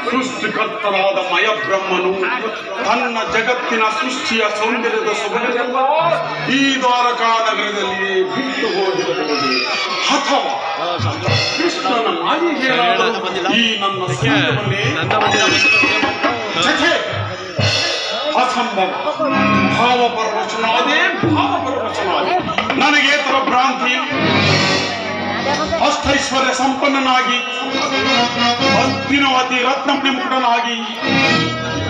ಸೃಷ್ಟಿಕರ್ತನಾದ ಮಯಬ್ರಹ್ಮನು ತನ್ನ ಜಗತ್ತಿನ ಸೃಷ್ಟಿಯ ಸೌಂದರ್ಯದ ಸೊಬಗನ್ನೆಲ್ಲ ಈ ದ್ವಾರಕಾ ನಗರದಲ್ಲಿ ಬಿಟ್ಟು ಹೋಗಿರಬಹುದು, ಅಥವಾ ಕೃಷ್ಣನ ಮಾಯಿಗೆಯಾದರೂ ಈ ನನ್ನ ಸೂರ್ಯವನ್ನೇ ಅಸಂಭವ. ಭಾವಪರವಶನಾದೇ ಭಾವಪರವಶನಾದೆ. ನನಗೆ ತರ ಭ್ರಾಂತಿ. ಅಷ್ಟೈಶ್ವರ್ಯ ಸಂಪನ್ನನಾಗಿ, ಹಸ್ತಿನವತಿ ರತ್ನಮಣಿ ಮುಖನಾಗಿ,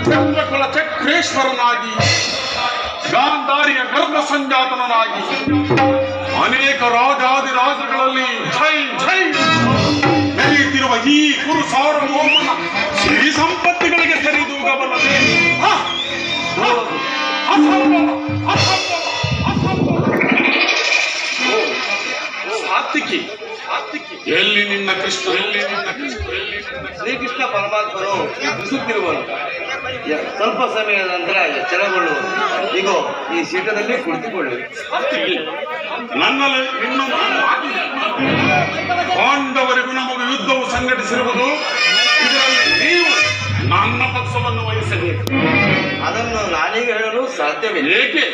ಚಂದ್ರಕುಲ ಚಕ್ರೇಶ್ವರನಾಗಿ, ಗಾಂಧಾರಿಯ ಗರ್ಭ ಸಂಜಾತನಾಗಿ, ಅನೇಕ ರಾಜಾದಿರಾಜಗಳಲ್ಲಿ ಝೈ ಝೈ ಮೆರೆಯುತ್ತಿರುವ ಈ ಕುರು ಸಾರ್ವಭೌಮನ ಸಿರಿ ಸಂಪತ್ತಿಗಳಿಗೆ ಸರಿದೂಗಬಲ್ಲದೆ ಎಲ್ಲಿ ನಿನ್ನ ಕೃಷ್ಣ? ಶ್ರೀಕೃಷ್ಣ ಪರಮಾತ್ಮನು ಬಿಸುತ್ತಿರುವನು. ಸ್ವಲ್ಪ ಸಮಯದ ನಂತರ ಎಚ್ಚರಗೊಳ್ಳುವರು. ಈಗ ಈ ಶೀಟದಲ್ಲಿ ಕುಳಿತುಕೊಳ್ಳಿ. ನನ್ನಲ್ಲಿ ನಿನ್ನ ಪಾಂಡವರಿಗೂ ನಮಗೆ ಯುದ್ಧವು ಸಂಘಟಿಸಿರುವುದು. ಇದರಲ್ಲಿ ನೀವು ನನ್ನ ಪಕ್ಷವನ್ನು ವಹಿಸಬೇಕು. ಅದನ್ನು ನಾನೀಗ ಹೇಳಲು ಸಾಧ್ಯವಿಲ್ಲ. ಏಕೆ?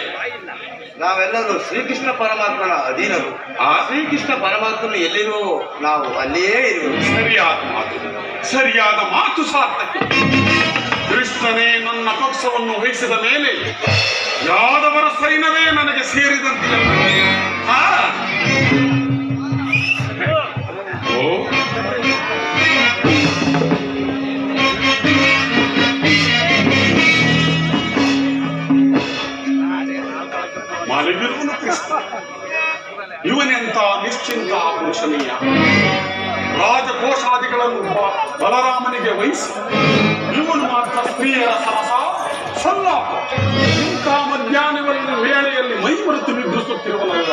ನಾವೆಲ್ಲರೂ ಶ್ರೀಕೃಷ್ಣ ಪರಮಾತ್ಮನ ಅಧೀನರು. ಆ ಶ್ರೀಕೃಷ್ಣ ಪರಮಾತ್ಮನು ಎಲ್ಲಿರುವೋ ನಾವು ಅಲ್ಲಿಯೇ ಇರುವೆವು. ಸರಿಯಾದ ಮಾತು ಸಾರ್ಥಕ. ಕೃಷ್ಣನೇ ನನ್ನ ಪಕ್ಷವನ್ನು ವಹಿಸಿದ ಮೇಲೆ ಯಾದವರ ಸೈನ್ಯವೇ ನನಗೆ ಸೇರಿದಂತೆ. ಮಲಗಿರುವನು ಕೃಷ್ಣ. ಇವನೆಂತ ನಿಶ್ಚಿಂತ ಪುರುಷನೀಯ. ರಾಜಕೋಶಾದಿಗಳನ್ನು ಬಲರಾಮನಿಗೆ ವಹಿಸಿ ಇವನು ಮಾತ್ರ ಸ್ತ್ರೀಯರ ಸರಸ ಸಲ್ಲಾಪ. ಇಂಥ ಮಧ್ಯಾಹ್ನದ ವೇಳೆಯಲ್ಲಿ ಮೈ ಮರೆತು ನಿದ್ರಿಸುತ್ತಿರುವನಲ್ಲ.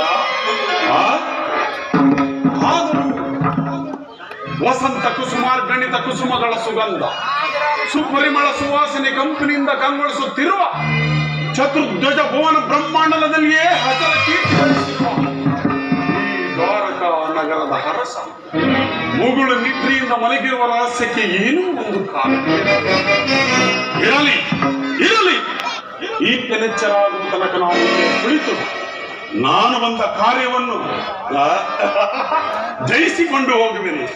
ಆದರೂ ವಸಂತ ಕುಸುಮಾರ್ಗಣಿತ ಕುಸುಮಗಳ ಸುಗಂಧ, ಸುಪರಿಮಳ ಸುವಾಸನೆ ಕಂಪನಿಯಿಂದ ಕಂಗೊಳಿಸುತ್ತಿರುವ ಚತುರ್ಧ್ವಜ ಭುವನ ಬ್ರಹ್ಮಾಂಡದಲ್ಲಿಯೇ ಹಸರ ಕೀರ್ತಿಸಿರುವ ಈ ದ್ವಾರಕಾ ನಗರದ ಹರಸ ಮುಗುಳು ನಿದ್ರೆಯಿಂದ ಮಲಗಿರುವ ರಹಸ್ಯಕ್ಕೆ ಏನೂ ಒಂದು ಕಾಲ. ಇರಲಿ ಇರಲಿ, ಈ ತೆನೆಚ್ಚರಾಗುವ ತನಕ ನಾವು ಕುಳಿತು ನಾನು ಬಂದ ಕಾರ್ಯವನ್ನು ಜಯಿಸಿಕೊಂಡು ಹೋಗುವೆನು.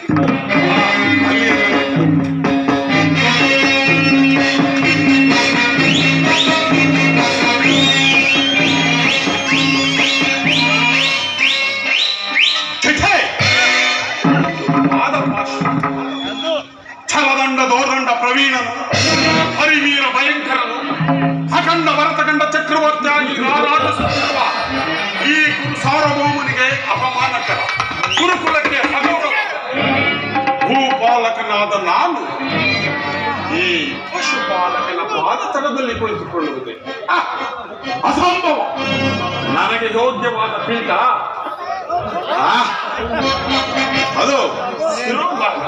ಛಲದಂಡ ದೋರ್ದಂಡ ಪ್ರವೀಣನು, ಹರಿವೀರ ಭಯಂಕರನು, ಅಖಂಡ ಭರತಖಂಡ ಚಕ್ರವರ್ತಿಯಾಗಿ ರಾರಾಜಿಸುತ್ತಿರುವ ಈ ಕುರು ಸಾರ್ವಭೌಮನಿಗೆ ಅಪಮಾನಕರ, ಗುರುಕುಲಕ್ಕೆ ಹಗೌರವ. ಭೂಪಾಲಕನಾದ ನಾನು ಈ ಪಶುಪಾಲಕನ ಪಾದತಲದಲ್ಲಿ ಕುಳಿತುಕೊಳ್ಳುವುದೇ ಅಸಂಭವ. ನನಗೆ ಯೋಗ್ಯವಾದ ಪೀಠ ಅದು ಶಿರೋಭಾಗ.